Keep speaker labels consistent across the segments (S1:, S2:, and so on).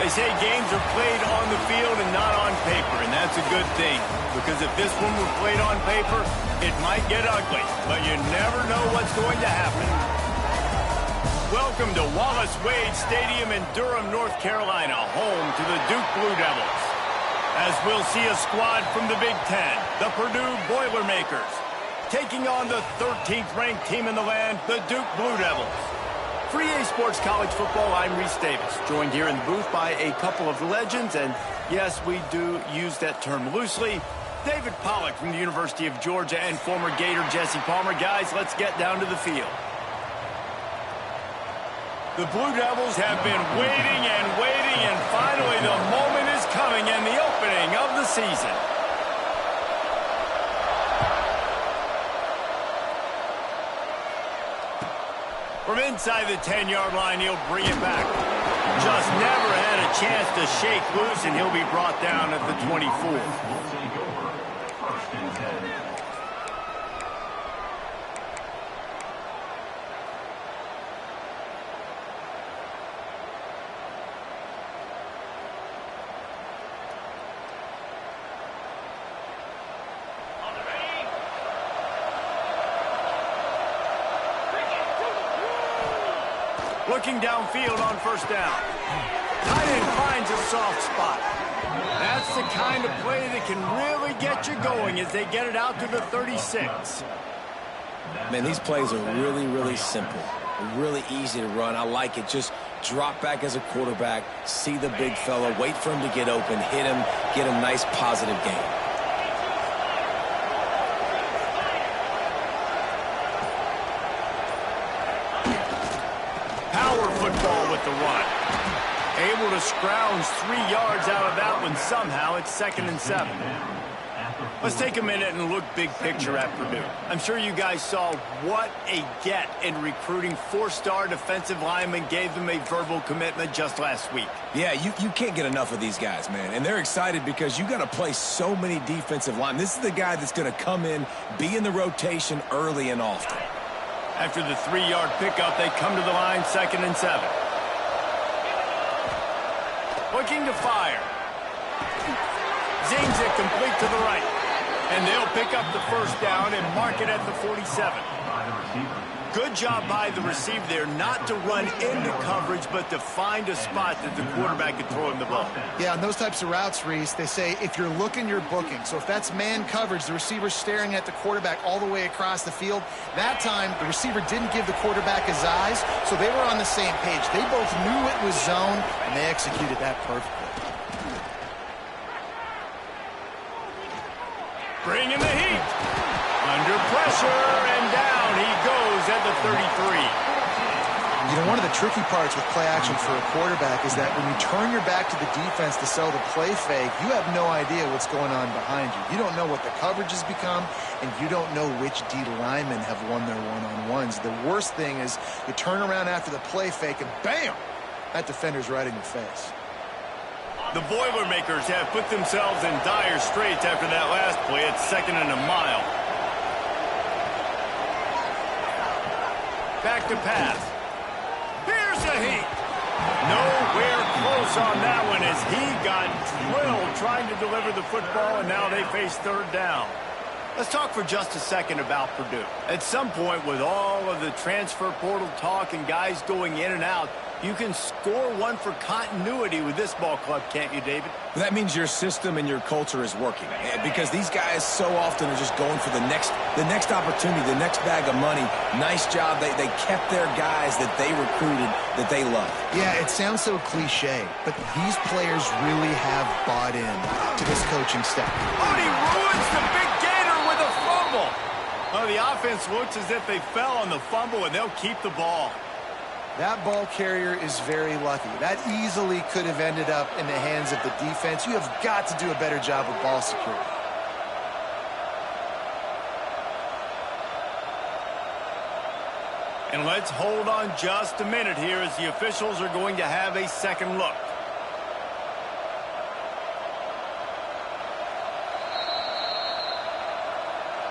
S1: They say games are played on the field and not on paper, and that's a good thing. Because if this one were played on paper, it might get ugly. But you never know what's going to happen. Welcome to Wallace Wade Stadium in Durham, North Carolina, home to the Duke Blue Devils. As we'll see a squad from the Big Ten, the Purdue Boilermakers, taking on the 13th ranked team in the land, the Duke Blue Devils. For EA Sports College Football, I'm Reese Davis, joined here in the booth by a couple of legends, and yes, we do use that term loosely. David Pollack from the University of Georgia and former Gator Jesse Palmer. Guys, let's get down to the field. The Blue Devils have been waiting and finally the moment is coming and the opening of the season. From inside the 10-yard line, he'll bring it back. Just never had a chance to shake loose, and he'll be brought down at the 24. Looking downfield on first down. Tight end finds a soft spot. That's the kind of play that can really get you going as they get it out to the 36.
S2: Man, these plays are really, really simple. Really easy to run. I like it. Just drop back as a quarterback, see the big fella, wait for him to get open, hit him, get a nice positive gain.
S1: Football with the run. Able to scrounge 3 yards out of that one somehow. It's 2nd and 7. Let's take a minute and look big picture at Purdue. I'm sure you guys saw what a get in recruiting 4-star defensive linemen gave them a verbal commitment just last week.
S2: Yeah, you can't get enough of these guys, man. And they're excited because you got to play so many defensive linemen. This is the guy that's going to come in, be in the rotation early and often.
S1: After the 3-yard pickup, they come to the line, 2nd and 7. Looking to fire. Zings it complete to the right. And they'll pick up the first down and mark it at the 47. Good job by the receiver there, not to run into coverage, but to find a spot that the quarterback could throw him the ball.
S3: Yeah, on those types of routes, Reese, they say if you're looking, you're booking. So if that's man coverage, the receiver's staring at the quarterback all the way across the field. That time, the receiver didn't give the quarterback his eyes, so they were on the same page. They both knew it was zone, and they executed that perfectly.
S1: Bringing the heat. Under pressure, and down he goes at the 33.
S3: You know, one of the tricky parts with play action for a quarterback is that when you turn your back to the defense to sell the play fake, you have no idea what's going on behind you. You don't know what the coverage has become, and you don't know which D linemen have won their one-on-ones. The worst thing is you turn around after the play fake, and bam! That defender's right in your face.
S1: The Boilermakers have put themselves in dire straits after that last play. It's 2nd and a mile. Back to pass. Here's a heat. Nowhere close on that one as he got drilled trying to deliver the football, and now they face 3rd down. Let's talk for just a second about Purdue. At some point, with all of the transfer portal talk and guys going in and out, you can score one for continuity with this ball club, can't you, David?
S2: That means your system and your culture is working, because these guys so often are just going for the next opportunity, the next bag of money. Nice job. They kept their guys that they recruited, that they love.
S3: Yeah, it sounds so cliche, but these players really have bought in to this coaching staff.
S1: Oh, he ruins the big Gator with a fumble. Oh, the offense looks as if they fell on the fumble, and they'll keep the ball.
S3: That ball carrier is very lucky. That easily could have ended up in the hands of the defense. You have got to do a better job with ball security.
S1: And let's hold on just a minute here as the officials are going to have a second look.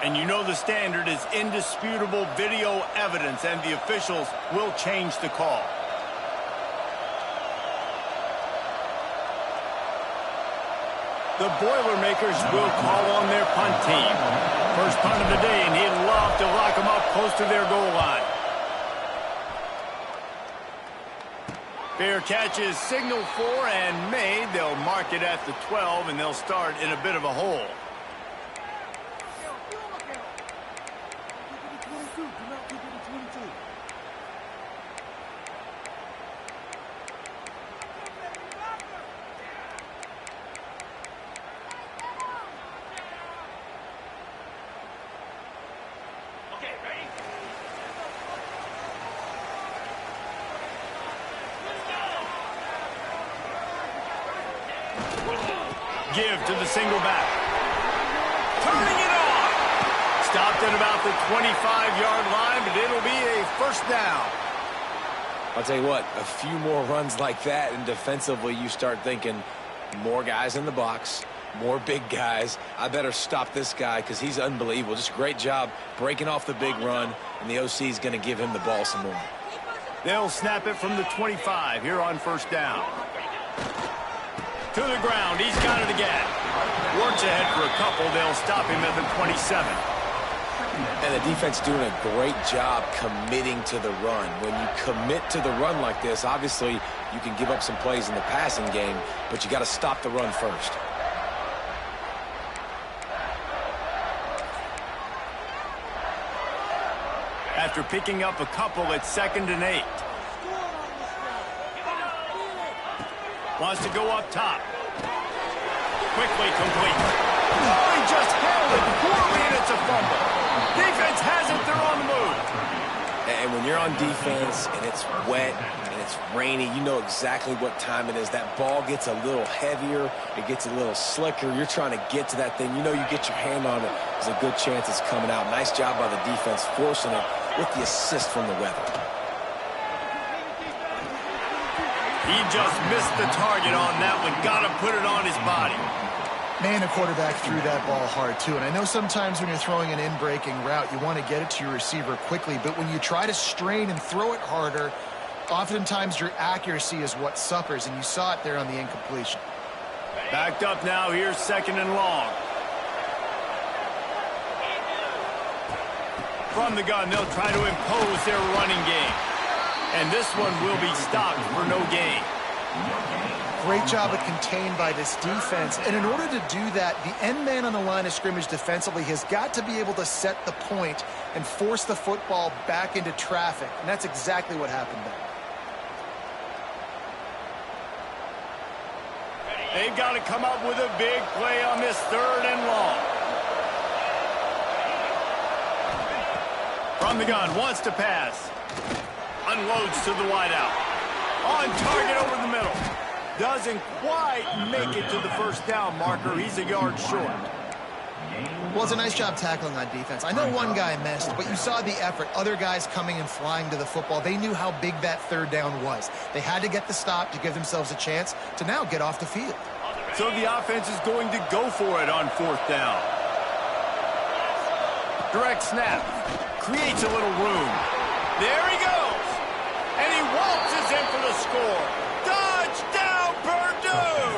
S1: And you know the standard is indisputable video evidence, and the officials will change the call. The Boilermakers will call on their punt team. First punt of the day, and he'd love to lock them up close to their goal line. Fair catch is signaled for and made. They'll mark it at the 12, and they'll start in a bit of a hole. Give to the single back. Turning it on. Stopped at about the 25-yard line, but it'll be a first down.
S2: I'll tell you what, a few more runs like that, and defensively you start thinking more guys in the box, more big guys. I better stop this guy because he's unbelievable. Just a great job breaking off the big run, and the OC is going to give him the ball some more.
S1: They'll snap it from the 25 here on first down. To the ground. He's got it again. Works ahead for a couple. They'll stop him at the 27.
S2: And the defense doing a great job committing to the run. When you commit to the run like this, obviously you can give up some plays in the passing game, but you got to stop the run first.
S1: After picking up a couple at 2nd and 8. Wants to go up top. Quickly complete. Oh, he just held it poorly, and it's a fumble. Defense has it. They're on the move.
S2: And when you're on defense and it's wet and it's rainy, you know exactly what time it is. That ball gets a little heavier. It gets a little slicker. You're trying to get to that thing. You know you get your hand on it. There's a good chance it's coming out. Nice job by the defense forcing it with the assist from the weather.
S1: He just missed the target on that one. Got to put it on his body.
S3: Man, the quarterback threw that ball hard, too. And I know sometimes when you're throwing an in-breaking route, you want to get it to your receiver quickly. But when you try to strain and throw it harder, oftentimes your accuracy is what suffers. And you saw it there on the incompletion.
S1: Backed up now. Here's 2nd and long. From the gun, they'll try to impose their running game. And this one will be stopped for no gain.
S3: Great job of contained by this defense. And in order to do that, the end man on the line of scrimmage defensively has got to be able to set the point and force the football back into traffic. And that's exactly what happened there.
S1: They've got to come up with a big play on this 3rd and long. From the gun, wants to pass. Unloads to the wideout. On target over the middle. Doesn't quite make it to the first down marker. He's a yard short.
S3: Well, it's a nice job tackling on defense. I know one guy missed, but you saw the effort. Other guys coming and flying to the football. They knew how big that 3rd down was. They had to get the stop to give themselves a chance to now get off the field.
S1: So the offense is going to go for it on 4th down. Direct snap. Creates a little room. There he goes. And he waltzes in for the score. Touchdown, Purdue!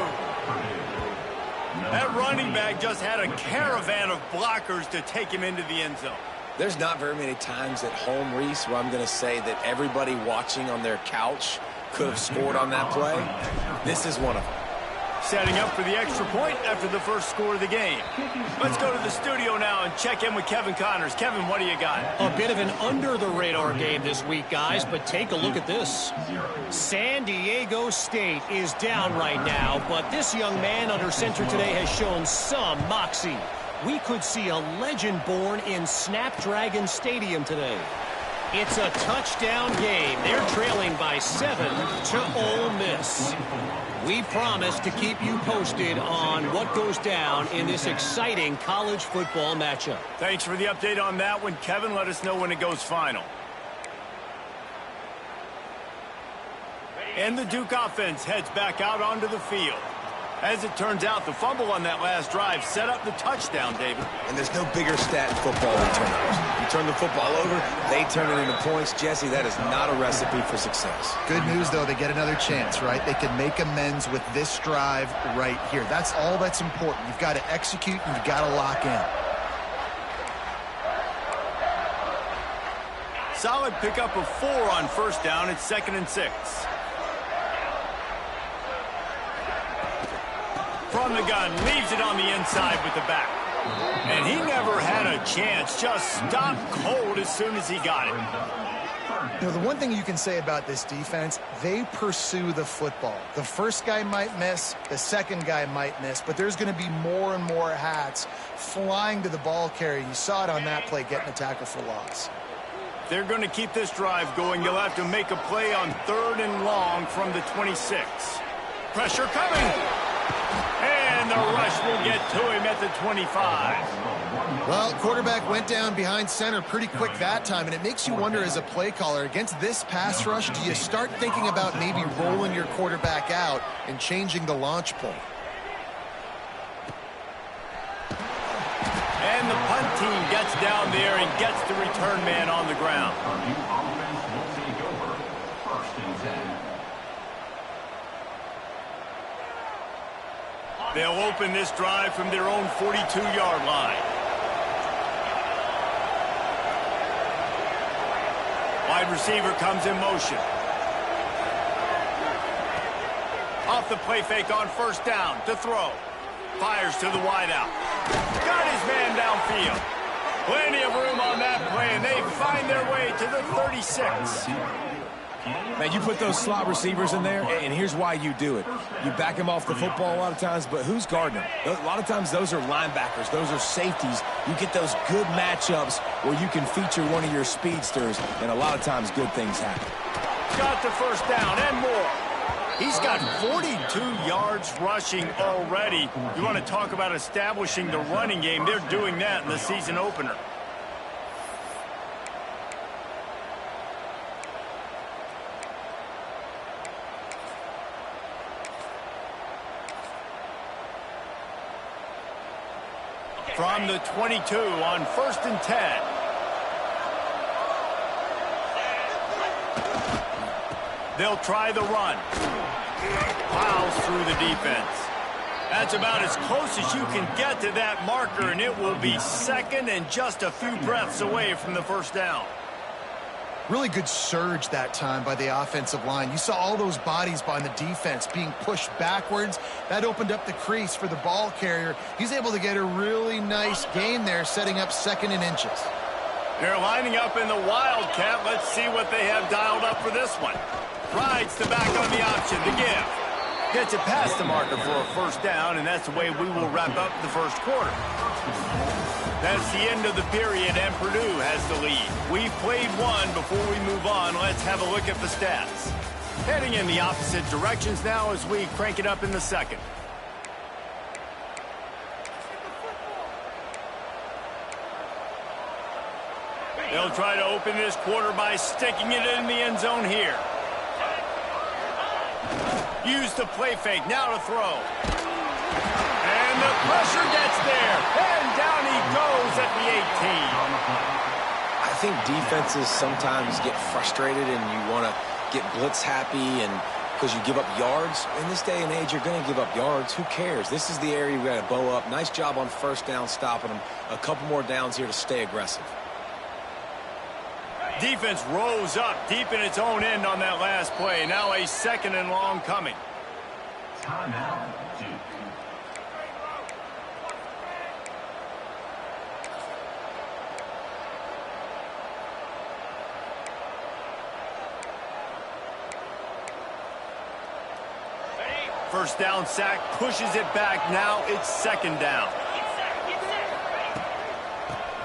S1: That running back just had a caravan of blockers to take him into the end zone.
S2: There's not very many times at home, Reese, where I'm going to say that everybody watching on their couch could have scored on that play. This is one of them.
S1: Setting up for the extra point after the first score of the game. Let's go to the studio now and check in with Kevin Connors. Kevin, what do you got?
S4: A bit of an under-the-radar game this week, guys, but take a look at this. San Diego State is down right now, but this young man under center today has shown some moxie. We could see a legend born in Snapdragon Stadium today. It's a touchdown game. They're trailing by 7 to Ole Miss. We promise to keep you posted on what goes down in this exciting college football matchup.
S1: Thanks for the update on that one, Kevin. Let us know when it goes final. And the Duke offense heads back out onto the field. As it turns out, the fumble on that last drive set up the touchdown, David.
S2: And there's no bigger stat in football than turnovers. You turn the football over, they turn it into points. Jesse, that is not a recipe for success.
S3: Good news, though, they get another chance, right? They can make amends with this drive right here. That's all that's important. You've got to execute and you've got to lock in.
S1: Solid pickup of 4 on first down. It's 2nd and 6. From the gun, leaves it on the inside with the back. And he never had a chance, just stopped cold as soon as he got it.
S3: You know, the one thing you can say about this defense, they pursue the football. The first guy might miss, the second guy might miss, but there's going to be more and more hats flying to the ball carrier. You saw it on that play, getting a tackle for loss.
S1: They're going to keep this drive going. You'll have to make a play on 3rd and long from the 26. Pressure coming. And the rush will get to him at the 25.
S3: Well, quarterback went down behind center pretty quick that time, and it makes you wonder as a play caller, against this pass rush, do you start thinking about maybe rolling your quarterback out and changing the launch point?
S1: And the punt team gets down there and gets the return man on the ground. They'll open this drive from their own 42-yard line. Wide receiver comes in motion. Off the play fake on first down to throw. Fires to the wideout. Got his man downfield. Plenty of room on that play, and they find their way to the 36.
S2: Man, you put those slot receivers in there, and here's why you do it. You back them off the football a lot of times, but who's guarding them? A lot of times those are linebackers. Those are safeties. You get those good matchups where you can feature one of your speedsters, and a lot of times good things happen.
S1: Got the first down and more. He's got 42 yards rushing already. You want to talk about establishing the running game. They're doing that in the season opener. From the 22 on 1st and 10. They'll try the run. Plows through the defense. That's about as close as you can get to that marker, and it will be 2nd and just a few breaths away from the first down.
S3: Really good surge that time by the offensive line. You saw all those bodies behind the defense being pushed backwards. That opened up the crease for the ball carrier. He's able to get a really nice gain there, setting up 2nd and inches.
S1: They're lining up in the Wildcat. Let's see what they have dialed up for this one. Rides the back on the option to give. Gets it past the marker for a first down, and that's the way we will wrap up the first quarter. That's the end of the period, and Purdue has the lead. We've played one. Before we move on, let's have a look at the stats. Heading in the opposite directions now as we crank it up in the second. They'll try to open this quarter by sticking it in the end zone here. Use the play fake, now to throw. And the pressure gets there. And down he goes at the 18.
S2: I think defenses sometimes get frustrated and you want to get blitz happy and because you give up yards. In this day and age, you're going to give up yards. Who cares? This is the area you got to bow up. Nice job on first down stopping them. A couple more downs here to stay aggressive.
S1: Defense rose up deep in its own end on that last play. Now a 2nd and long coming.
S5: Timeout.
S1: First down sack, pushes it back. Now it's 2nd down.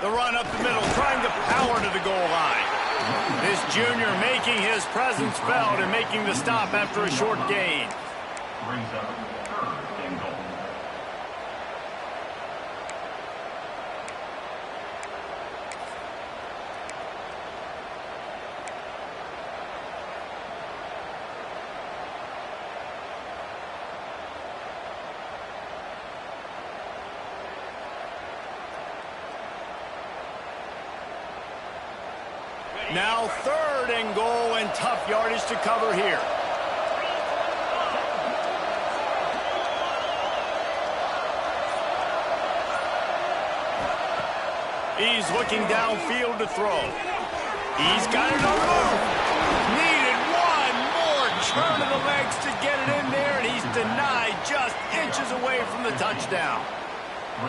S1: The run up the middle, trying to power to the goal line. This junior making his presence felt and making the stop after a short gain.
S5: Brings up 3rd and goal.
S1: Now 3rd and goal, and tough yardage to cover here. He's looking downfield to throw. He's got it on the move. Needed one more turn of the legs to get it in there, and he's denied just inches away from the touchdown.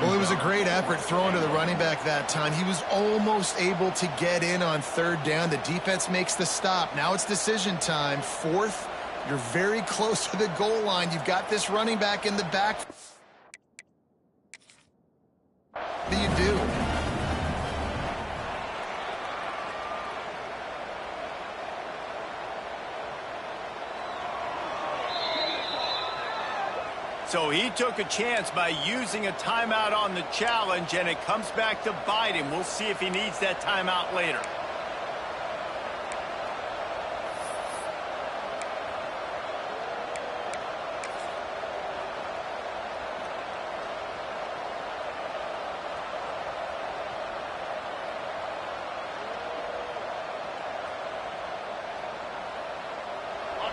S3: Well, it was a great effort throwing to the running back that time. He was almost able to get in on 3rd down. The defense makes the stop. Now it's decision time. 4th, you're very close to the goal line. You've got this running back in the back. What do you do?
S1: So he took a chance by using a timeout on the challenge, and it comes back to bite him. We'll see if he needs that timeout later.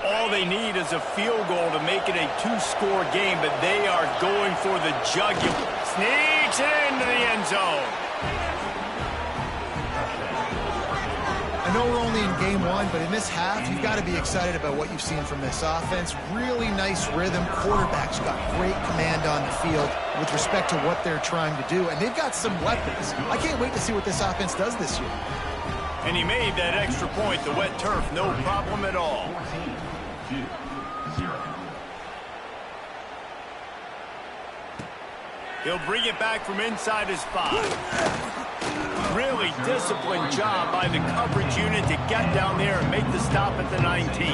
S1: All they need is a field goal to make it a 2-score game, but they are going for the jugular. Sneaks it into the end zone.
S3: I know we're only in game 1, but in this half, you've got to be excited about what you've seen from this offense. Really nice rhythm. Quarterback's got great command on the field with respect to what they're trying to do, and they've got some weapons. I can't wait to see what this offense does this year.
S1: And he made that extra point, the wet turf, no problem at all.
S5: 14-0.
S1: He'll bring it back from inside his 5. Really disciplined job by the coverage unit to get down there and make the stop at the 19.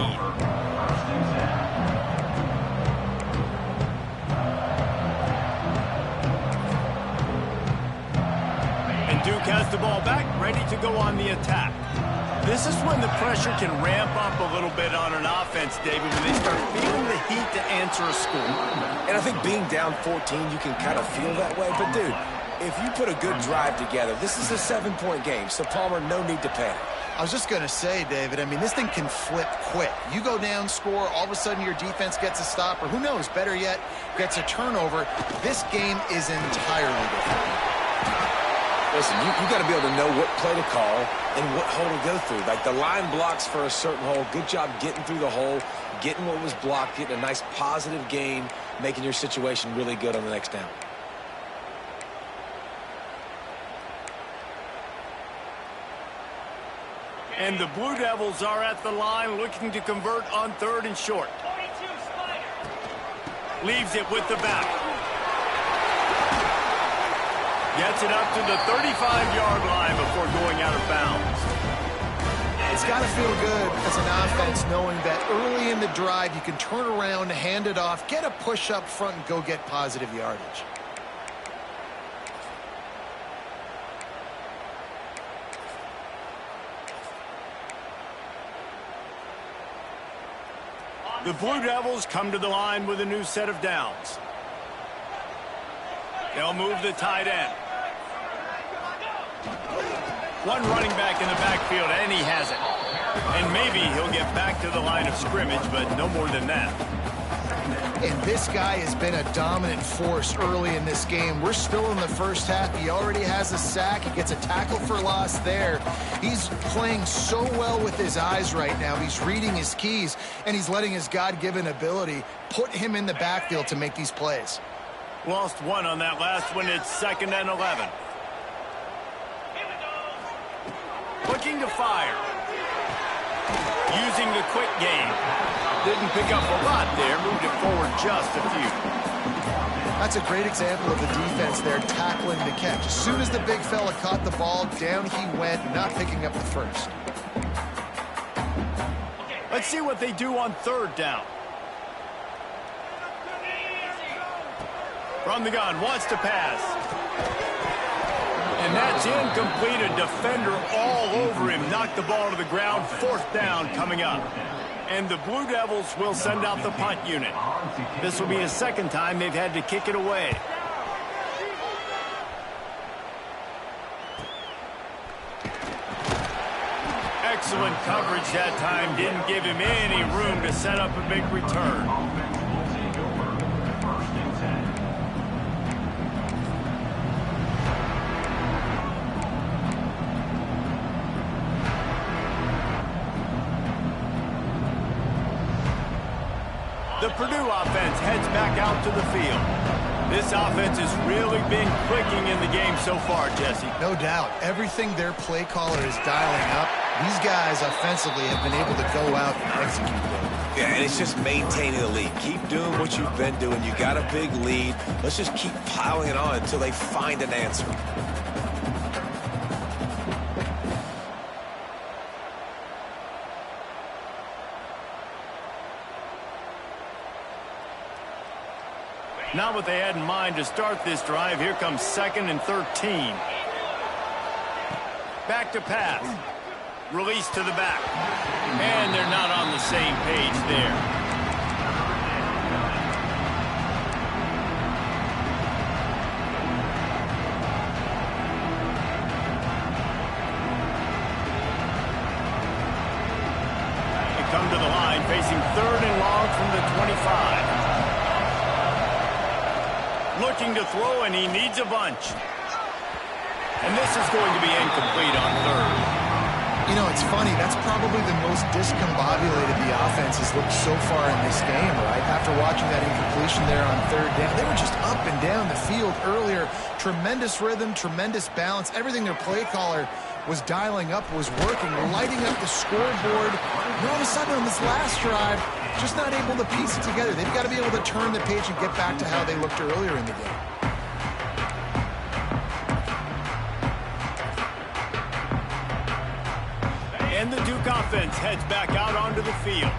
S1: And Duke has the ball back, ready to go on the attack. This is when the pressure can ramp up a little bit on an offense, David, when they start feeling the heat to answer a score.
S2: And I think being down 14, you can kind of feel that way. But, dude, if you put a good drive together, this is a 7-point game, so Palmer, no need to panic.
S3: I was just going to say, David, I mean, this thing can flip quick. You go down, score, all of a sudden your defense gets a stop, or who knows, better yet, gets a turnover. This game is entirely different.
S2: Listen, you got to be able to know what play to call and what hole to go through. Like the line blocks for a certain hole. Good job getting through the hole, getting what was blocked, getting a nice positive gain, making your situation really good on the next down.
S1: And the Blue Devils are at the line looking to convert on 3rd and short. Leaves it with the back. Gets it up to the 35-yard line before going out of bounds.
S3: It's got to feel good as an offense knowing that early in the drive you can turn around, hand it off, get a push up front, and go get positive yardage.
S1: The Blue Devils come to the line with a new set of downs. They'll move the tight end. One running back in the backfield, and he has it. And maybe he'll get back to the line of scrimmage, but no more than that.
S3: And this guy has been a dominant force early in this game. We're still in the first half. He already has a sack. He gets a tackle for loss there. He's playing so well with his eyes right now. He's reading his keys, and he's letting his God-given ability put him in the backfield to make these plays.
S1: Lost one on that last one. It's 2nd and 11. Looking to fire. Using the quick game. Didn't pick up a lot there. Moved it forward just a few.
S3: That's a great example of the defense there tackling the catch. As soon as the big fella caught the ball, down he went, not picking up the first.
S1: Let's see what they do on 3rd down. From the gun, wants to pass. And that's incomplete. A defender all over him. Knocked the ball to the ground. 4th down coming up. And the Blue Devils will send out the punt unit. This will be the 2nd time they've had to kick it away. Excellent coverage that time. Didn't give him any room to set up a big return. The Purdue offense heads back out to the field. This offense has really been clicking in the game so far, Jesse.
S3: No doubt. Everything their play caller is dialing up, these guys offensively have been able to go out and execute them.
S2: Yeah, and it's just maintaining the lead. Keep doing what you've been doing. You got a big lead. Let's just keep piling it on until they find an answer.
S1: Not what they had in mind to start this drive. Here comes 2nd and 13. Back to pass. Release to the back. And they're not on the same page there. They come to the line facing 3rd and long from the 25. Looking to throw, and he needs a bunch. And this is going to be incomplete on 3rd.
S3: You know, it's funny. That's probably the most discombobulated the offense has looked so far in this game, right? After watching that incompletion there on 3rd down, they were just up and down the field earlier. Tremendous rhythm, tremendous balance. Everything their play caller was dialing up was working, lighting up the scoreboard. And all of a sudden on this last drive, just not able to piece it together. They've got to be able to turn the page and get back to how they looked earlier in the game.
S1: And the Duke offense heads back out onto the field.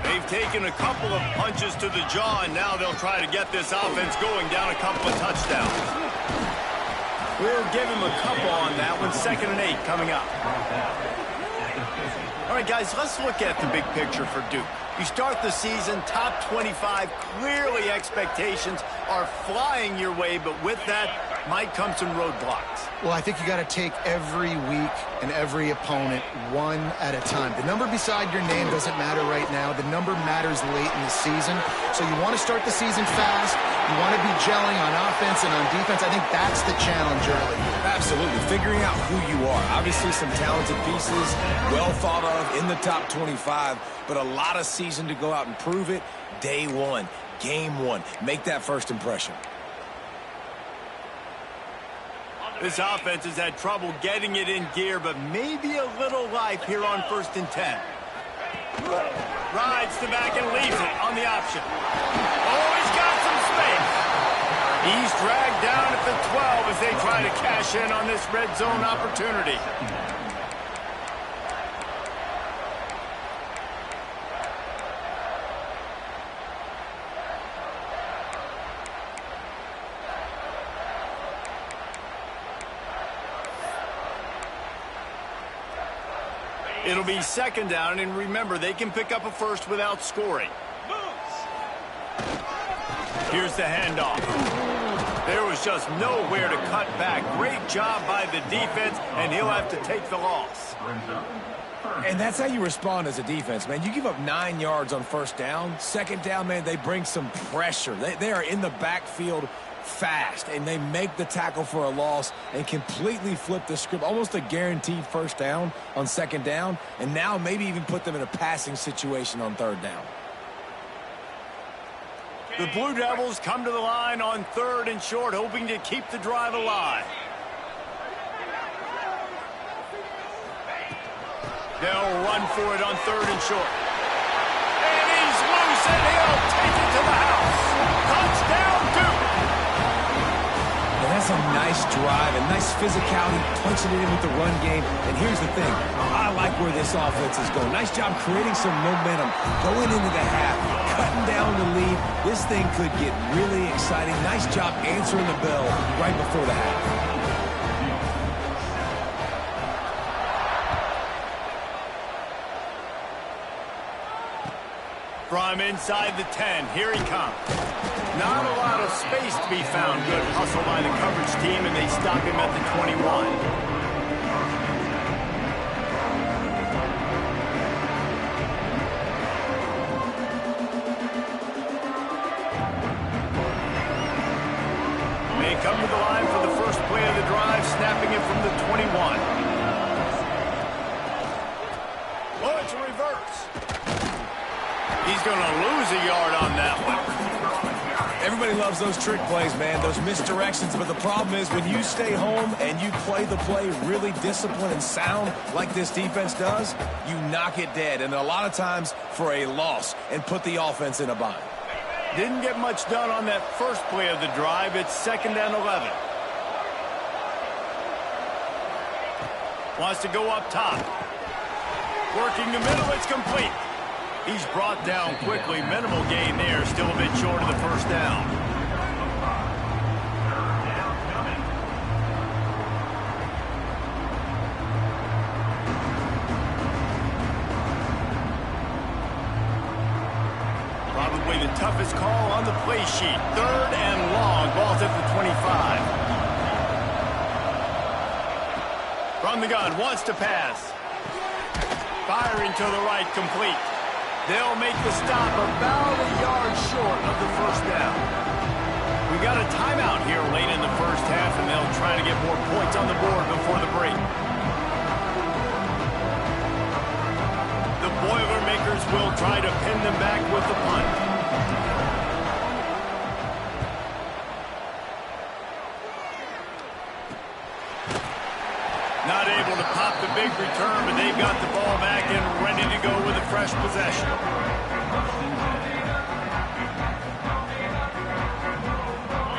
S1: They've taken a couple of punches to the jaw, and now they'll try to get this offense going down a couple of touchdowns. We'll give him a couple on that one. 2nd and 8 coming up. All right, guys, let's look at the big picture for Duke. You start the season, top 25, clearly expectations are flying your way, but with that might come some roadblocks.
S3: Well, I think you got to take every week and every opponent one at a time. The number beside your name doesn't matter right now. The number matters late in the season. So you want to start the season fast. You want to be gelling on offense and on defense. I think that's the challenge early.
S2: Absolutely. Figuring out who you are. Obviously some talented pieces, well thought of in the top 25, but a lot of season to go out and prove it. Day one, game one. Make that first impression.
S1: This offense has had trouble getting it in gear, but maybe a little life here on 1st and 10. Rides to back and leaves it on the option. Oh, he's got some space. He's dragged down at the 12 as they try to cash in on this red zone opportunity. It'll be 2nd down, and remember, they can pick up a first without scoring. Here's the handoff. There was just nowhere to cut back. Great job by the defense, and he'll have to take the loss.
S2: And that's how you respond as a defense, man. You give up 9 yards on 1st down. 2nd down, man, they bring some pressure. They are in the backfield fast, and they make the tackle for a loss and completely flip the script. Almost a guaranteed 1st down on 2nd down, and now maybe even put them in a passing situation on 3rd down.
S1: The Blue Devils come to the line on 3rd and short, hoping to keep the drive alive. They'll run for it on 3rd and short. And he's loose, and he'll take it to the house. Touchdown, Duke!
S2: And that's a nice drive, a nice physicality, punching it in with the run game. And here's the thing, I like where this offense is going. Nice job creating some momentum, going into the half, cutting down the lead. This thing could get really exciting. Nice job answering the bell right before the half.
S1: From inside the 10, here he comes. Not a lot of space to be found. Good hustle by the coverage team, and they stop him at the 21. going to lose a yard on that one.
S2: Everybody loves those trick plays, man, those misdirections. But the problem is when you stay home and you play the play really disciplined and sound like this defense does, you knock it dead. And a lot of times for a loss and put the offense in a bind.
S1: Didn't get much done on that first play of the drive. It's 2nd and 11. Wants to go up top. Working the middle, it's complete. He's brought down quickly. Minimal gain there. Still a bit short of the first down. Probably the toughest call on the play sheet. 3rd and long. Ball's at the 25. From the gun. Wants to pass. Firing to the right. Complete. They'll make the stop about a yard short of the first down. We got a timeout here late in the first half, and they'll try to get more points on the board before the break. The Boilermakers will try to pin them back with the punt. Not able to pop the big return, but they've got the ball back and ready to go with a fresh possession.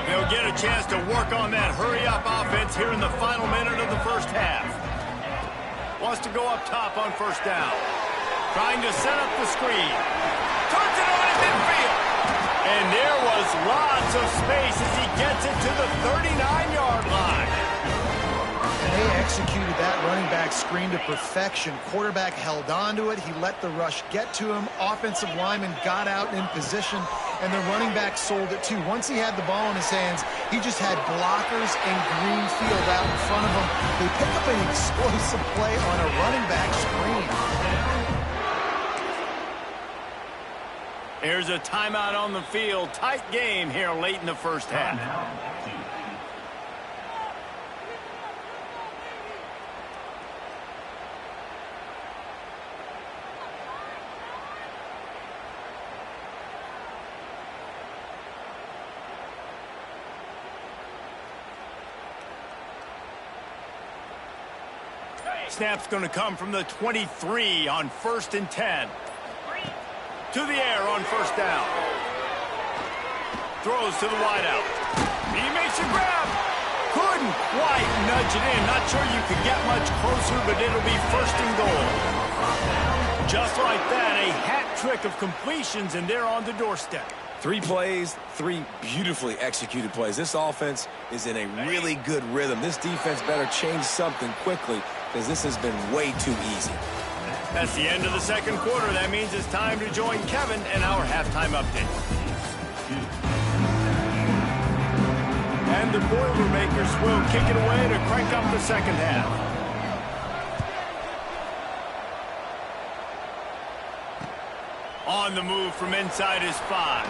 S1: They'll get a chance to work on that hurry-up offense here in the final minute of the first half. Wants to go up top on first down. Trying to set up the screen. Turns it on at midfield. And there was lots of space as he gets it to the 39-yard line.
S3: They executed that running back screen to perfection. Quarterback held on to it. He let the rush get to him. Offensive lineman got out in position, and the running back sold it too. Once he had the ball in his hands, he just had blockers and green field out in front of him. They picked up an explosive play on a running back screen.
S1: Here's a timeout on the field. Tight game here late in the first half. Snap's going to come from the 23 on 1st and 10. To the air on first down. Throws to the wideout. He makes a grab. Couldn't quite nudge it in. Not sure you could get much closer, but it'll be 1st and goal. Just like that, a hat trick of completions, and they're on the doorstep.
S2: 3 plays, 3 beautifully executed plays. This offense is in a really good rhythm. This defense better change something quickly because this has been way too easy.
S1: That's the end of the second quarter. That means it's time to join Kevin and our halftime update. And the Boilermakers will kick it away to crank up the second half. On the move from inside his 5.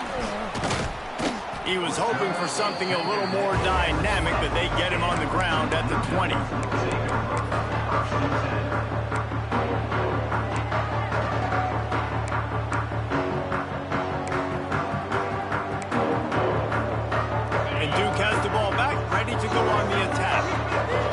S1: He was hoping for something a little more dynamic, but they get him on the ground at the 20. And Duke has the ball back, ready to go on the attack.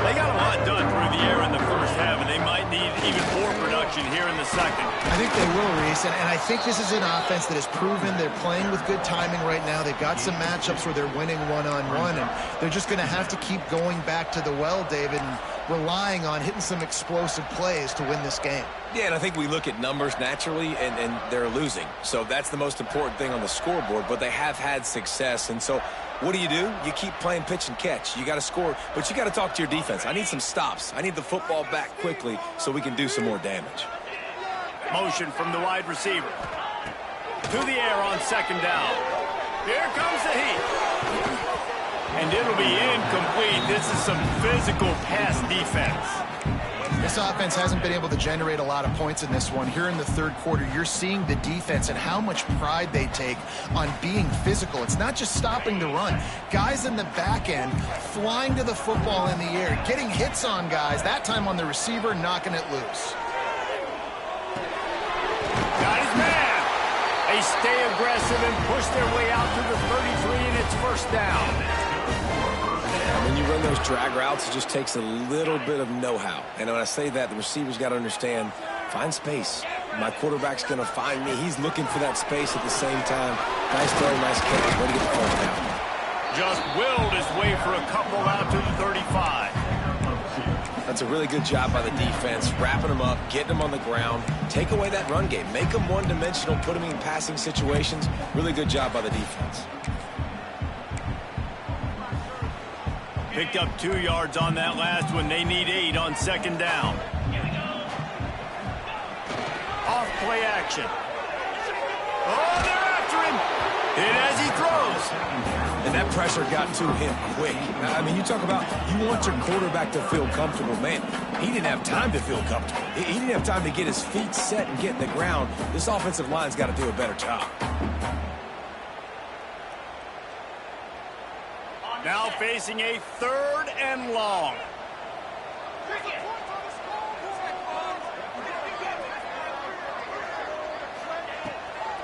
S1: They got a lot done through the air in the first half, and they might need even more production here in the second.
S3: I think they will, Reese, and I think this is an offense that has proven they're playing with good timing right now. They've got some matchups where they're winning one-on-one, and they're just going to have to keep going back to the well, David, and relying on hitting some explosive plays to win this game.
S2: Yeah, and I think we look at numbers naturally, and they're losing. So that's the most important thing on the scoreboard, but they have had success. And so what do? You keep playing pitch and catch. You got to score, but you got to talk to your defense. I need some stops. I need the football back quickly so we can do some more damage.
S1: Motion from the wide receiver. To the air on second down. Here comes the heat. And it'll be incomplete. This is some physical pass defense.
S3: This offense hasn't been able to generate a lot of points in this one. Here in the third quarter, you're seeing the defense and how much pride they take on being physical. It's not just stopping the run. Guys in the back end flying to the football in the air, getting hits on guys, that time on the receiver, knocking it loose.
S1: Got his man. They stay aggressive and push their way out to the 33, and it's first down.
S2: When you run those drag routes, it just takes a little bit of know-how. And when I say that, the receiver's got to understand, find space. My quarterback's going to find me. He's looking for that space at the same time. Nice throw, nice catch. Way to get the first down.
S1: Just willed his way for a couple out to the 35.
S2: That's a really good job by the defense, wrapping them up, getting them on the ground. Take away that run game. Make them one-dimensional, put them in passing situations. Really good job by the defense.
S1: Picked up 2 yards on that last one. They need 8 on second down. Off play action. Oh, they're after him. And as he throws.
S2: And that pressure got to him quick. I mean, you talk about you want your quarterback to feel comfortable. Man, he didn't have time to feel comfortable. He didn't have time to get his feet set and get in the ground. This offensive line's got to do a better job.
S1: Now facing a 3rd and long.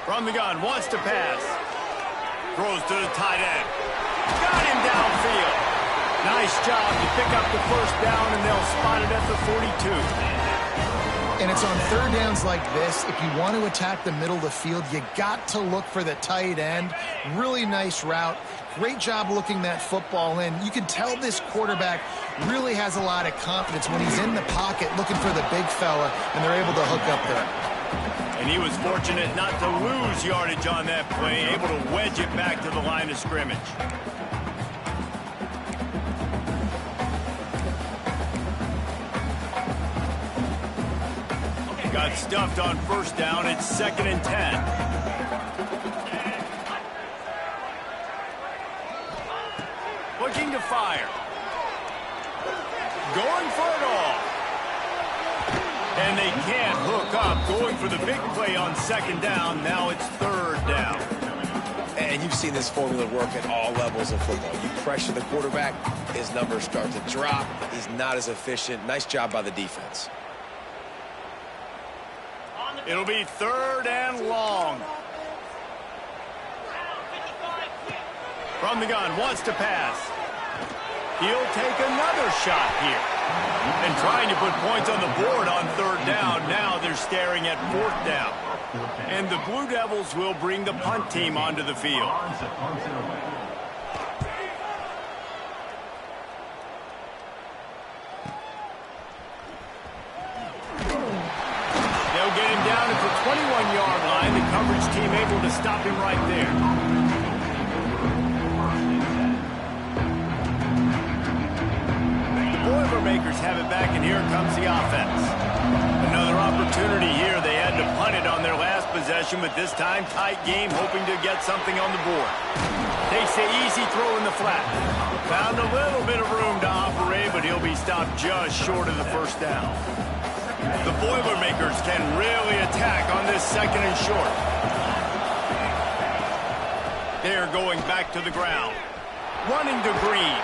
S1: From the gun, wants to pass. Throws to the tight end. Got him downfield. Nice job to pick up the first down, and they'll spot it at the 42.
S3: And it's on 3rd downs like this. If you want to attack the middle of the field, you got to look for the tight end. Really nice route. Great job looking that football in. You can tell this quarterback really has a lot of confidence when he's in the pocket looking for the big fella, and they're able to hook up there.
S1: And he was fortunate not to lose yardage on that play, able to wedge it back to the line of scrimmage. Got stuffed on first down. It's 2nd and 10. Looking to fire. Going for it all. And they can't hook up. Going for the big play on second down. Now it's 3rd down.
S2: And you've seen this formula work at all levels of football. You pressure the quarterback, his numbers start to drop. He's not as efficient. Nice job by the defense.
S1: It'll be 3rd and long. From the gun, wants to pass. He'll take another shot here. And trying to put points on the board on 3rd down. Now they're staring at 4th down. And the Blue Devils will bring the punt team onto the field. They'll get him down at the 21-yard line. The coverage team able to stop him right there. Boilermakers have it back, and here comes the offense. Another opportunity here. They had to punt it on their last possession, but this time tight game, hoping to get something on the board. Takes the easy throw in the flat. Found a little bit of room to operate, but he'll be stopped just short of the first down. The Boilermakers can really attack on this 2nd and short. They're going back to the ground. Running to Green.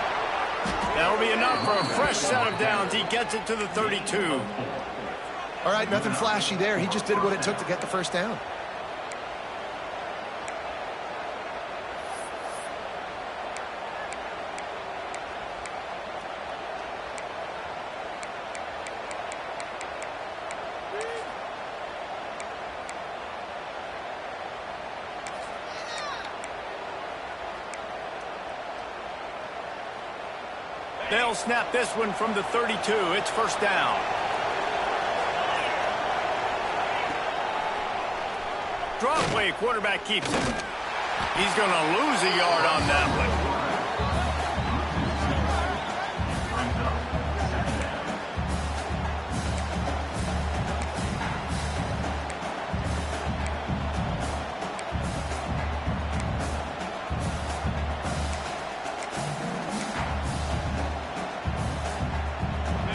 S1: That'll be enough for a fresh set of downs. He gets it to the 32.
S3: All right, nothing flashy there. He just did what it took to get the first down.
S1: They'll snap this one from the 32. It's first down. Draw play, quarterback keeps it. He's going to lose a yard on that one.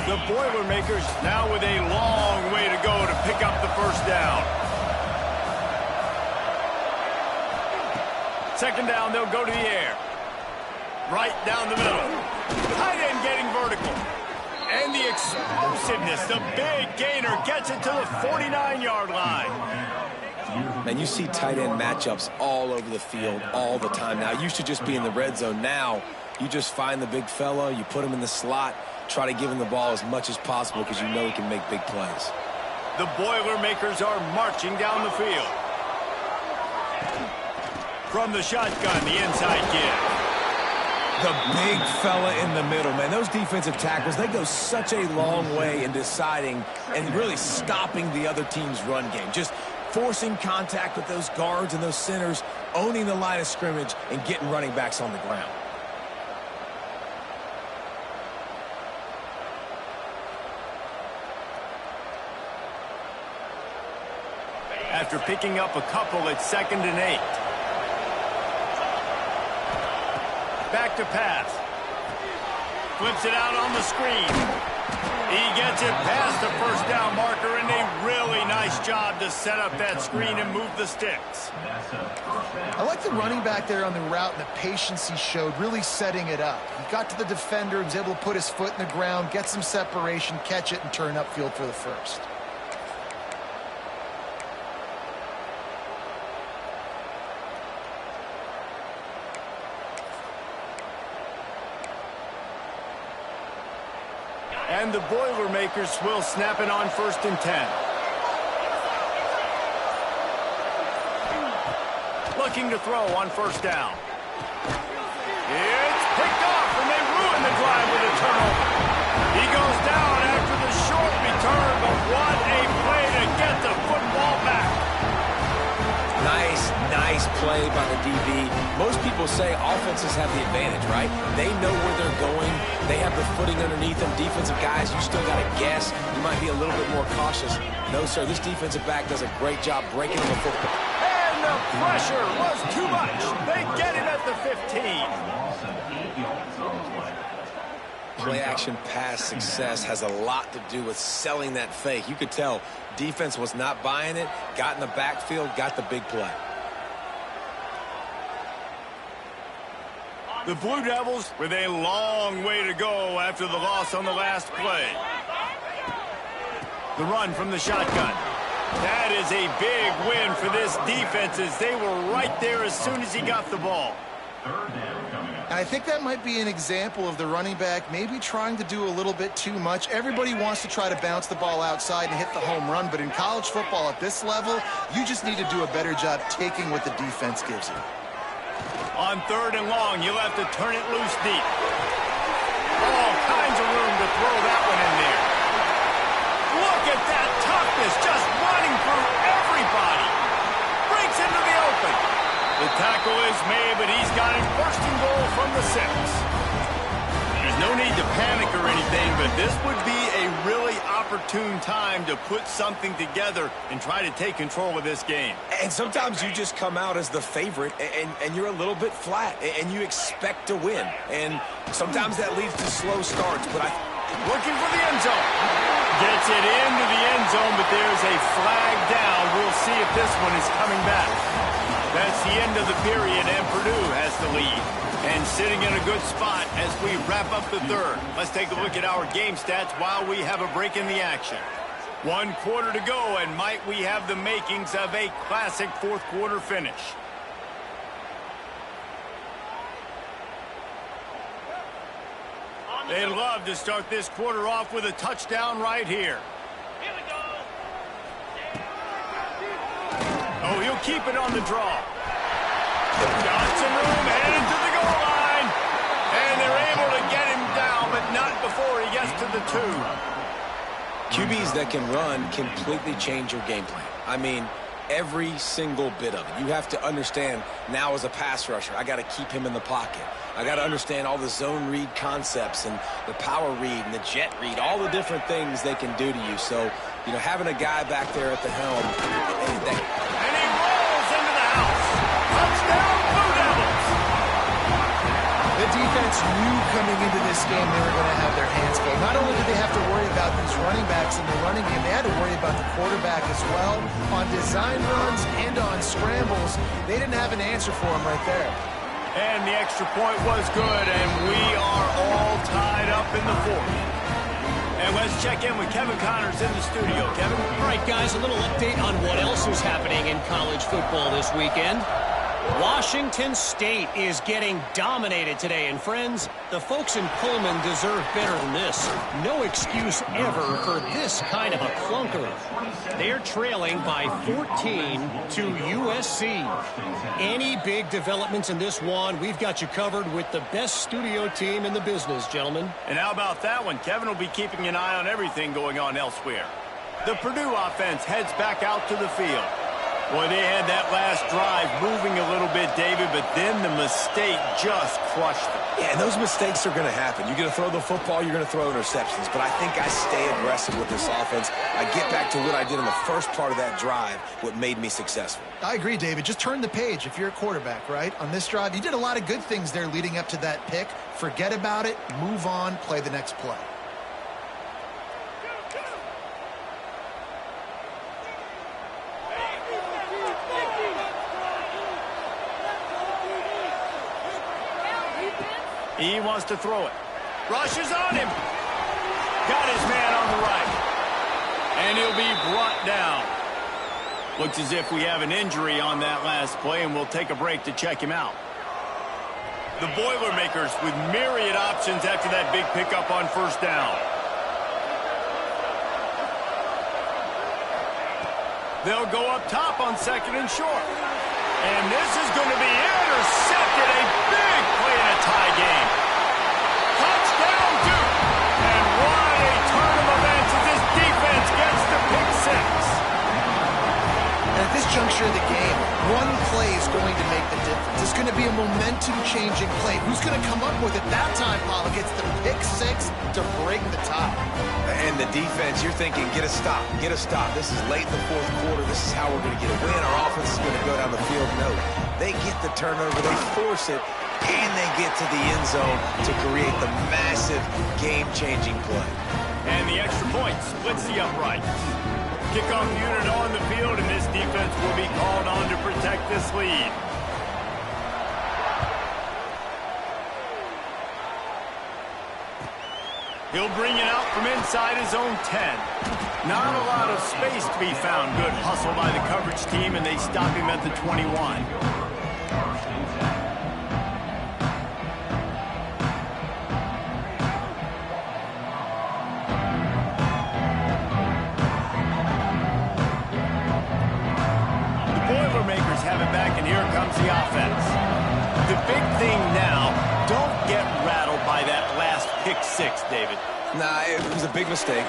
S1: The Boilermakers now with a long way to go to pick up the first down. Second down, they'll go to the air. Right down the middle. Tight end getting vertical. And the explosiveness, the big gainer gets it to the 49-yard line.
S2: Man, you see tight end matchups all over the field all the time now. You should just be in the red zone. Now, you just find the big fella, you put him in the slot, try to give him the ball as much as possible because you know he can make big plays.
S1: The Boilermakers are marching down the field. From the shotgun, the inside give.
S2: The big fella in the middle, man. Those defensive tackles, they go such a long way in deciding and really stopping the other team's run game. Just forcing contact with those guards and those centers, owning the line of scrimmage, and getting running backs on the ground.
S1: After picking up a couple, it's 2nd and 8. Back to pass. Flips it out on the screen. He gets it past the first down marker, and a really nice job to set up that screen and move the sticks.
S3: I like the running back there on the route and the patience he showed, really setting it up. He got to the defender, he was able to put his foot in the ground, get some separation, catch it, and turn upfield for the first.
S1: And the Boilermakers will snap it on 1st and 10. Looking to throw on 1st down. It's picked off, and they ruin the drive with a turnover. He goes down after the short return, but what a play to get the football back.
S2: Nice play by the DB. Most people say offenses have the advantage, right? They know where they're going. They have the footing underneath them. Defensive guys, you still got to guess. You might be a little bit more cautious. No, sir, this defensive back does a great job breaking on the football.
S1: And the pressure was too much. They get him at the 15.
S2: Play action pass success has a lot to do with selling that fake. You could tell defense was not buying it, got in the backfield, got the big play.
S1: The Blue Devils with a long way to go after the loss on the last play. The run from the shotgun. That is a big win for this defense as they were right there as soon as he got the ball.
S3: And I think that might be an example of the running back maybe trying to do a little bit too much. Everybody wants to try to bounce the ball outside and hit the home run, but in college football at this level, you just need to do a better job taking what the defense gives you.
S1: On 3rd and long, you'll have to turn it loose deep. All kinds of room to throw that one in there. Look at that toughness, just running through everybody. Breaks into the open. The tackle is made, but he's got it 1st and goal from the 6. There's no need to panic or anything, but this would be a really opportune time to put something together and try to take control of this game.
S2: And sometimes you just come out as the favorite, and you're a little bit flat, and you expect to win. And sometimes that leads to slow starts, but
S1: looking for the end zone. Gets it into the end zone, but there's a flag down. We'll see if this one is coming back. That's the end of the period, and Purdue has the lead. And sitting in a good spot as we wrap up the 3rd. Let's take a look at our game stats while we have a break in the action. 1 quarter to go, and might we have the makings of a classic 4th quarter finish. They'd love to start this quarter off with a touchdown right here. Oh, he'll keep it on the draw. Got some room, headed to the goal line. And they're able to get him down, but not before he gets to the 2.
S2: QBs that can run completely change your game plan. I mean, every single bit of it. You have to understand now as a pass rusher, I got to keep him in the pocket. I got to understand all the zone read concepts and the power read and the jet read, all the different things they can do to you. So, you know, having a guy back there at the helm.
S1: And he rolls into the house. Touchdown, Blue Devils.
S3: The defense knew coming into this game they were going to have their hands full. Not only did they have to worry about these running backs in the running game, they had to worry about the quarterback as well. On design runs and on scrambles, they didn't have an answer for him right there.
S1: And the extra point was good, and we are all tied up in the 4th. And And let's check in with Kevin Connors in the studio. Kevin?
S4: All right, guys, a little update on what else is happening in college football this weekend. Washington State is getting dominated today, and friends, the folks in Pullman deserve better than this. No excuse ever for this kind of a clunker. They're trailing by 14 to USC. Any big developments in this one, we've got you covered with the best studio team in the business, gentlemen.
S1: And how about that one? Kevin will be keeping an eye on everything going on elsewhere. The Purdue offense heads back out to the field. Boy, they had that last drive moving a little bit, David, but then the mistake just crushed them.
S2: Yeah, and those mistakes are going to happen. You're going to throw the football, you're going to throw interceptions. But I think I stay aggressive with this offense. I get back to what I did in the first part of that drive, what made me successful.
S3: I agree, David. Just turn the page if you're a quarterback, right? On this drive, you did a lot of good things there leading up to that pick. Forget about it, move on, play the next play.
S1: He wants to throw it. Rushes on him. Got his man on the right. And he'll be brought down. Looks as if we have an injury on that last play, and we'll take a break to check him out. The Boilermakers with myriad options after that big pickup on first down. They'll go up top on second and short. And this is going to be intercepted. A big play in a tie game. Touchdown, Duke. And what a turn of events as this defense gets the pick six.
S3: And at this juncture of the game, one play is going to make the difference. It's going to be a momentum-changing play. Who's going to come up with it that time, Paul? Gets the pick six to break the tie.
S2: And the defense, you're thinking, get a stop, get a stop. This is late in the fourth quarter. This is how we're going to get a win. Our offense is going to go down the field. No, they get the turnover, they force it, and they get to the end zone to create the massive game-changing play.
S1: And the extra point splits the uprights. Kickoff unit on the field, and this defense will be called on to protect this lead. He'll bring it out from inside his own 10. Not a lot of space to be found. Good hustle by the coverage team, and they stop him at the 21. The Boilermakers have it back, and here comes the offense. The big thing now, don't get rattled by that last pick six, David.
S2: Nah, it was a big mistake.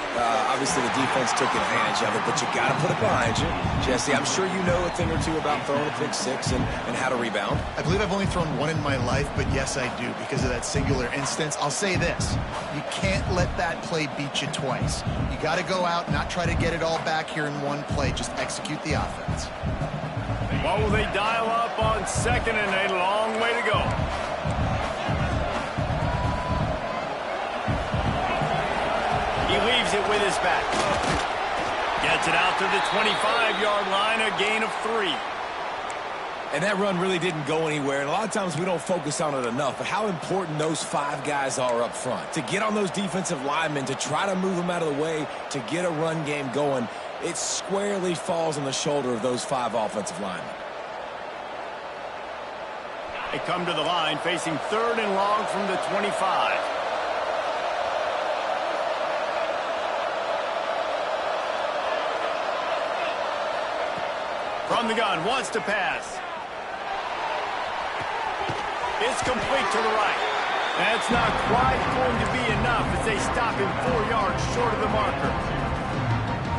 S2: Obviously, the defense took advantage of it, but you got to put it behind you. Jesse, I'm sure you know a thing or two about throwing a pick six and how to rebound.
S3: I believe I've only thrown one in my life, but yes, I do because of that singular instance. I'll say this. You can't let that play beat you twice. You got to go out, not try to get it all back here in one play. Just execute the offense.
S1: What will they dial up on second and a long way to go? He leaves it with his back. Gets it out to the 25-yard line, a gain of 3.
S2: And that run really didn't go anywhere, and a lot of times we don't focus on it enough, but how important those 5 guys are up front. To get on those defensive linemen, to try to move them out of the way, to get a run game going, it squarely falls on the shoulder of those 5 offensive linemen.
S1: They come to the line facing third and long from the 25. From the gun, wants to pass. It's complete to the right. That's not quite going to be enough as they stop him 4 yards short of the marker.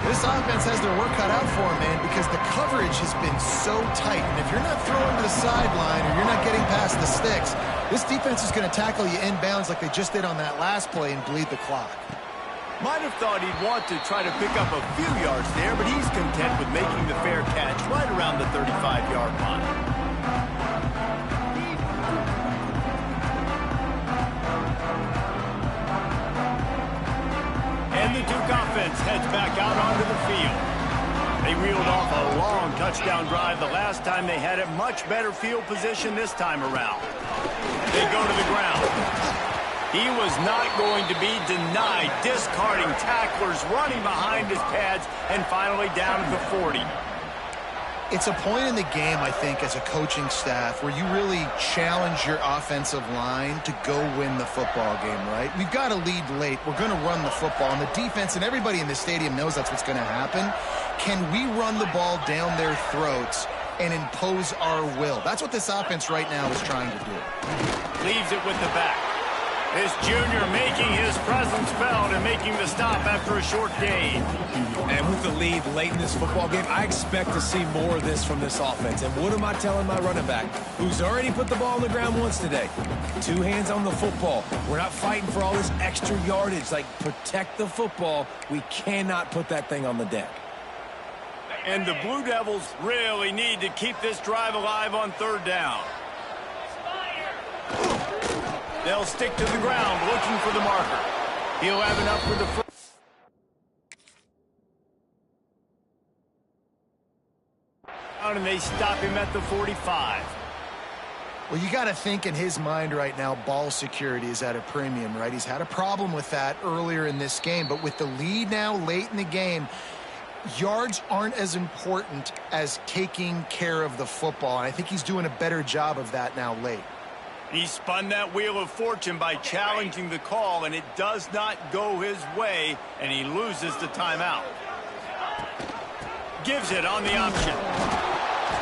S3: This offense has their work cut out for them, man, because the coverage has been so tight. And if you're not throwing to the sideline or you're not getting past the sticks, this defense is going to tackle you inbounds like they just did on that last play and bleed the clock.
S1: Might have thought he'd want to try to pick up a few yards there, but he's content with making the fair catch right around the 35-yard line. And the Duke offense heads back out onto the field. They reeled off a long touchdown drive the last time they had it. Much better field position this time around. They go to the ground. He was not going to be denied, discarding tacklers, running behind his pads, and finally down at the 40.
S3: It's a point in the game, I think, as a coaching staff where you really challenge your offensive line to go win the football game, right? We've got to lead late. We're going to run the football. And the defense and everybody in the stadium knows that's what's going to happen. Can we run the ball down their throats and impose our will? That's what this offense right now is trying to do.
S1: Leaves it with the back. This junior making his presence felt and making the stop after a short gain.
S2: And with the lead late in this football game, I expect to see more of this from this offense. And what am I telling my running back, who's already put the ball on the ground once today? 2 hands on the football. We're not fighting for all this extra yardage. Like, protect the football. We cannot put that thing on the deck.
S1: And the Blue Devils really need to keep this drive alive on 3rd down. They'll stick to the ground looking for the marker. He'll have enough for the first. And they stop him at the 45.
S3: Well, you got to think in his mind right now, ball security is at a premium, right? He's had a problem with that earlier in this game, but with the lead now late in the game, yards aren't as important as taking care of the football. And I think he's doing a better job of that now late.
S1: He spun that wheel of fortune by challenging the call, and it does not go his way, and he loses the timeout. Gives it on the option.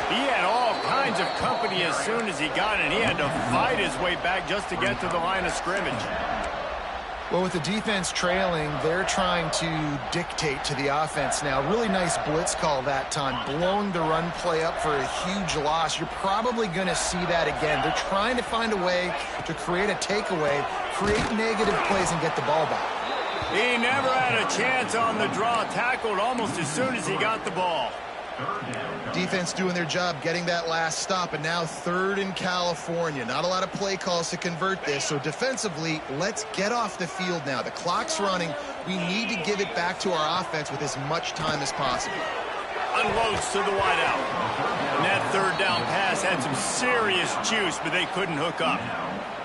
S1: He had all kinds of company as soon as he got it. He had to fight his way back just to get to the line of scrimmage.
S3: Well, with the defense trailing, they're trying to dictate to the offense now. Really nice blitz call that time, blowing the run play up for a huge loss. You're probably going to see that again. They're trying to find a way to create a takeaway, create negative plays, and get the ball back.
S1: He never had a chance on the draw, tackled almost as soon as he got the ball.
S3: Defense doing their job, getting that last stop, and now 3rd in California. Not a lot of play calls to convert this, so defensively, let's get off the field now. The clock's running. We need to give it back to our offense with as much time as possible.
S1: Unloads to the wideout. And that 3rd down pass had some serious juice, but they couldn't hook up.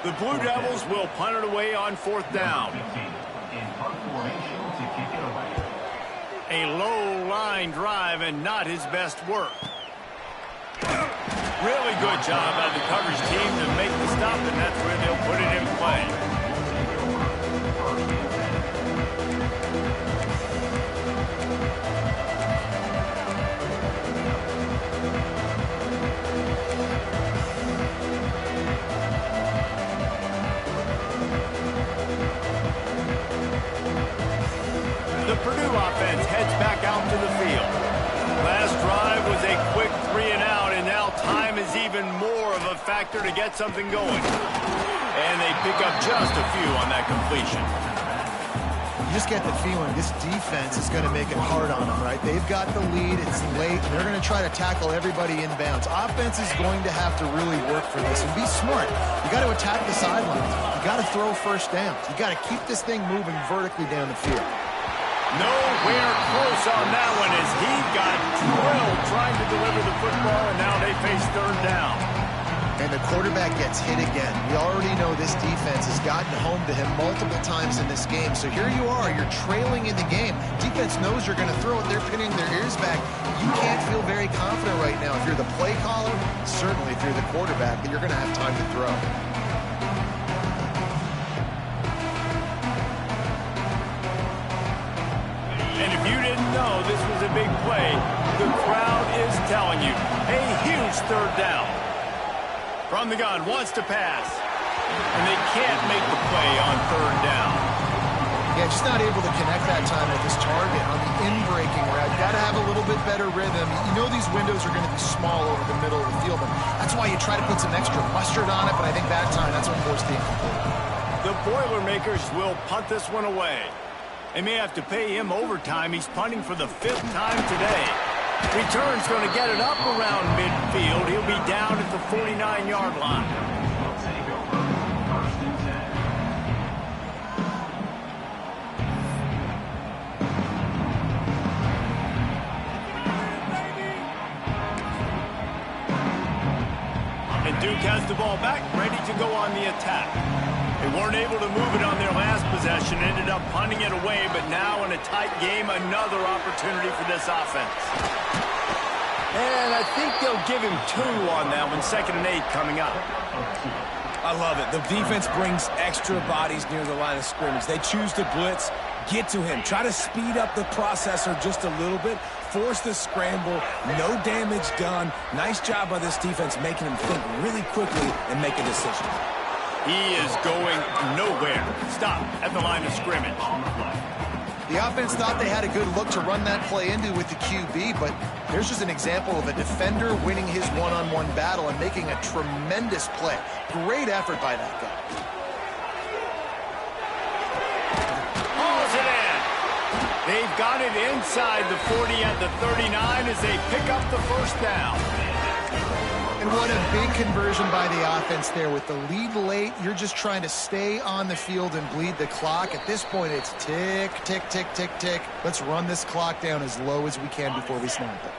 S1: The Blue Devils will punt it away on 4th down. A low-line drive and not his best work. Really good job by the coverage team to make the stop, and that's where they'll put it in play. The Purdue offense heads back out to the field. Last drive was a quick 3-and-out, and now time is even more of a factor to get something going. And they pick up just a few on that completion.
S3: You just get the feeling this defense is going to make it hard on them, right? They've got the lead. It's late. And they're going to try to tackle everybody inbounds. Offense is going to have to really work for this and be smart. You got to attack the sidelines. You got to throw 1st downs. You got to keep this thing moving vertically down the field.
S1: Nowhere close on that one as he got drilled trying to deliver the football, and now they face 3rd down.
S3: And the quarterback gets hit again. We already know this defense has gotten home to him multiple times in this game. So here you are, you're trailing in the game. Defense knows you're going to throw it. They're pinning their ears back. You can't feel very confident right now. If you're the play caller, certainly if you're the quarterback, that you're going to have time to throw.
S1: And if you didn't know this was a big play, the crowd is telling you. A huge 3rd down. From the gun, wants to pass. And they can't make the play on 3rd down.
S3: Yeah, just not able to connect that time with his target on the in-breaking route. Got to have a little bit better rhythm. You know these windows are going to be small over the middle of the field. And that's why you try to put some extra mustard on it, but I think that time that's what forced the incomplete.
S1: The Boilermakers will punt this one away. They may have to pay him overtime. He's punting for the 5th time today. Return's going to get it up around midfield. He'll be down at the 49-yard line. And Duke has the ball back, ready to go on the attack. They weren't able to move it on their last possession, ended up punting it away, but now in a tight game, another opportunity for this offense. And I think they'll give him 2 on that one, 2nd and 8 coming up.
S2: I love it. The defense brings extra bodies near the line of scrimmage. They choose to blitz, get to him, try to speed up the processor just a little bit, force the scramble, no damage done. Nice job by this defense making him think really quickly and make a decision.
S1: He is going nowhere. Stop at the line of scrimmage.
S3: The offense thought they had a good look to run that play into with the QB, but there's just an example of a defender winning his one-on-one battle and making a tremendous play. Great effort by that guy.
S1: Pulls it in. They've got it inside the 40 at the 39 as they pick up the first down.
S3: And what a big conversion by the offense there. With the lead late, you're just trying to stay on the field and bleed the clock. At this point, it's tick, tick, tick, tick, tick. Let's run this clock down as low as we can before we snap it.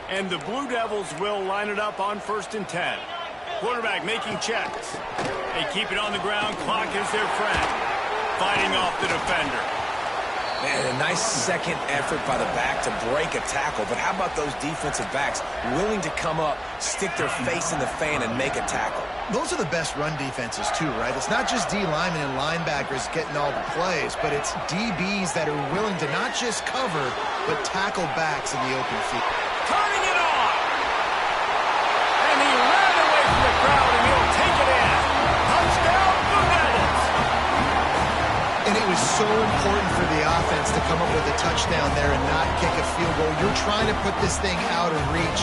S1: And the Blue Devils will line it up on 1st and 10. Quarterback making checks. They keep it on the ground. Clock is their friend. Fighting off the defender.
S2: Man, a nice second effort by the back to break a tackle. But how about those defensive backs willing to come up, stick their face in the fan, and make a tackle?
S3: Those are the best run defenses, too, right? It's not just D linemen and linebackers getting all the plays, but it's DBs that are willing to not just cover, but tackle backs in the open field.
S1: Turning it on! And he ran away from the crowd, and he'll take it in. Touchdown, Blue Devils!
S3: And it was so important for the offense to come up with a touchdown there and not kick a field goal. You're trying to put this thing out of reach.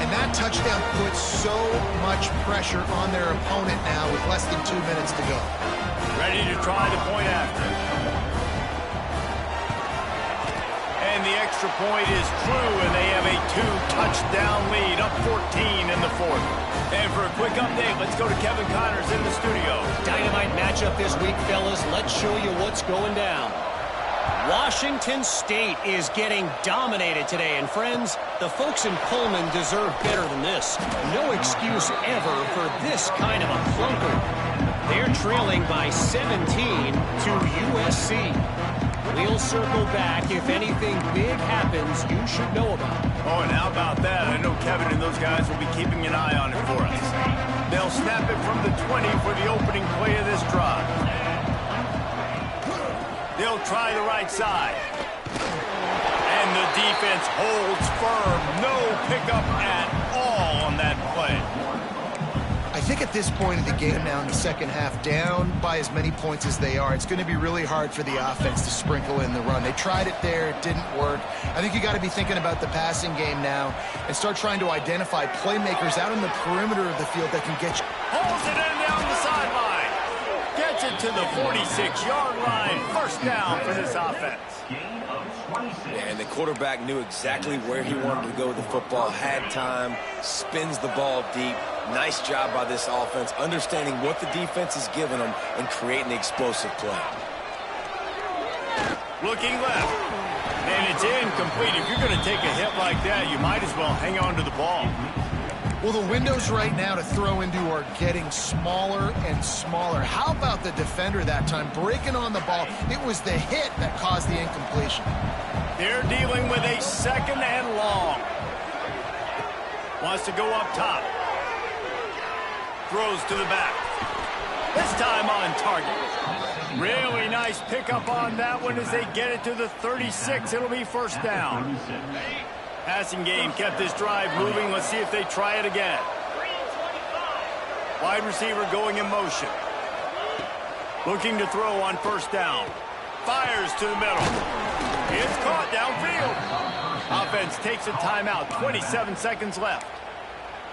S3: And that touchdown puts so much pressure on their opponent now with less than 2 minutes to go.
S1: Ready to try the point after. And the extra point is true, and they have a 2-touchdown lead, up 14 in the 4th. And for a quick update, let's go to Kevin Connors in the studio.
S4: Dynamite matchup this week, fellas. Let's show you what's going down. Washington State is getting dominated today. And friends, the folks in Pullman deserve better than this. No excuse ever for this kind of a clunker. They're trailing by 17 to USC. We'll circle back. If anything big happens, you should know about it.
S1: Oh, and how about that? I know Kevin and those guys will be keeping an eye on it for us. They'll snap it from the 20 for the opening play of this drive. They'll try the right side. And the defense holds firm. No pickup at all on that play.
S3: I think at this point of the game now in the second half, down by as many points as they are, it's going to be really hard for the offense to sprinkle in the run. They tried it there. It didn't work. I think you got to be thinking about the passing game now and start trying to identify playmakers out in the perimeter of the field that can get you.
S1: Holds it in down the sideline. Gets it to the 46-yard line. First down for this offense.
S2: And the quarterback knew exactly where he wanted to go with the football, had time, spins the ball deep. Nice job by this offense, understanding what the defense is giving them and creating the explosive play.
S1: Looking left. And it's incomplete. If you're going to take a hit like that, you might as well hang on to the ball.
S3: Well, the windows right now to throw into are getting smaller and smaller. How about the defender that time breaking on the ball? It was the hit that caused the incompletion.
S1: They're dealing with a 2nd and long. Wants to go up top. Throws to the back. This time on target. Really nice pickup on that one as they get it to the 36. It'll be first down. Passing game kept this drive moving. Let's see if they try it again. Wide receiver going in motion. Looking to throw on first down. Fires to the middle. It's caught downfield. Offense takes a timeout. 27 seconds left.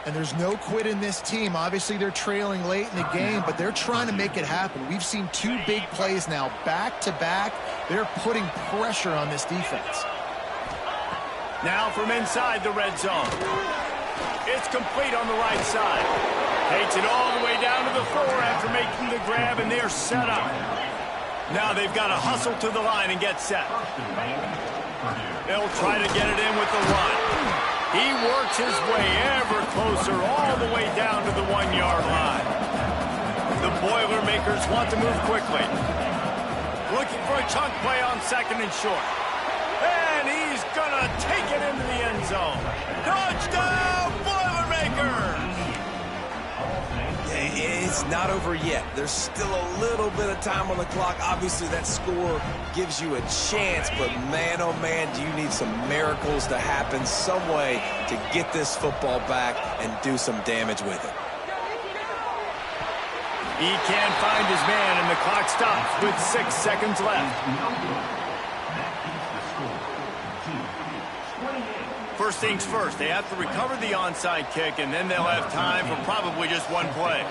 S3: And there's no quit in this team. Obviously, they're trailing late in the game, but they're trying to make it happen. We've seen 2 big plays now, back-to-back. They're putting pressure on this defense.
S1: Now from inside the red zone. It's complete on the right side. Takes it all the way down to the 4 after making the grab, and they're set up. Now they've got to hustle to the line and get set. They'll try to get it in with the run. He works his way ever closer all the way down to the 1-yard line. The Boilermakers want to move quickly. Looking for a chunk play on 2nd and short. And he's going to take it into the end zone. Touchdown, Boilermakers!
S2: It's not over yet. There's still a little bit of time on the clock. Obviously, that score gives you a chance, but man, oh man, do you need some miracles to happen some way to get this football back and do some damage with it.
S1: He can't find his man, and the clock stops with 6 seconds left. First things first, they have to recover the onside kick, and then they'll have time for probably just one play.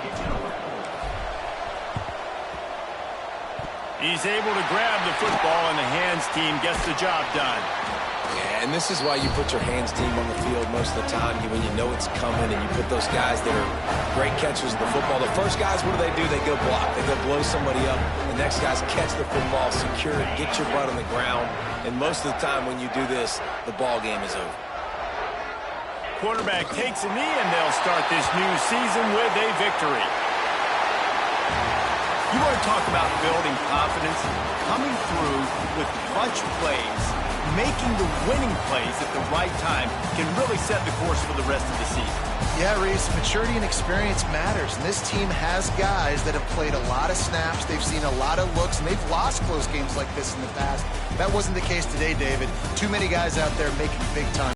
S1: He's able to grab the football, and the hands team gets the job done.
S2: Yeah, and this is why you put your hands team on the field most of the time when you know it's coming, and you put those guys that are great catchers of the football. The first guys, what do? They go block. They go blow somebody up. The next guys catch the football, secure it, get your butt on the ground. And most of the time when you do this, the ball game is over.
S1: Quarterback takes a knee, and they'll start this new season with a victory. You want to talk about building confidence? Coming through with clutch plays, making the winning plays at the right time can really set the course for the rest of the season.
S3: Yeah, Reese, maturity and experience matters, and this team has guys that have played a lot of snaps. They've seen a lot of looks, and they've lost close games like this in the past. That wasn't the case today, David. Too many guys out there making big-time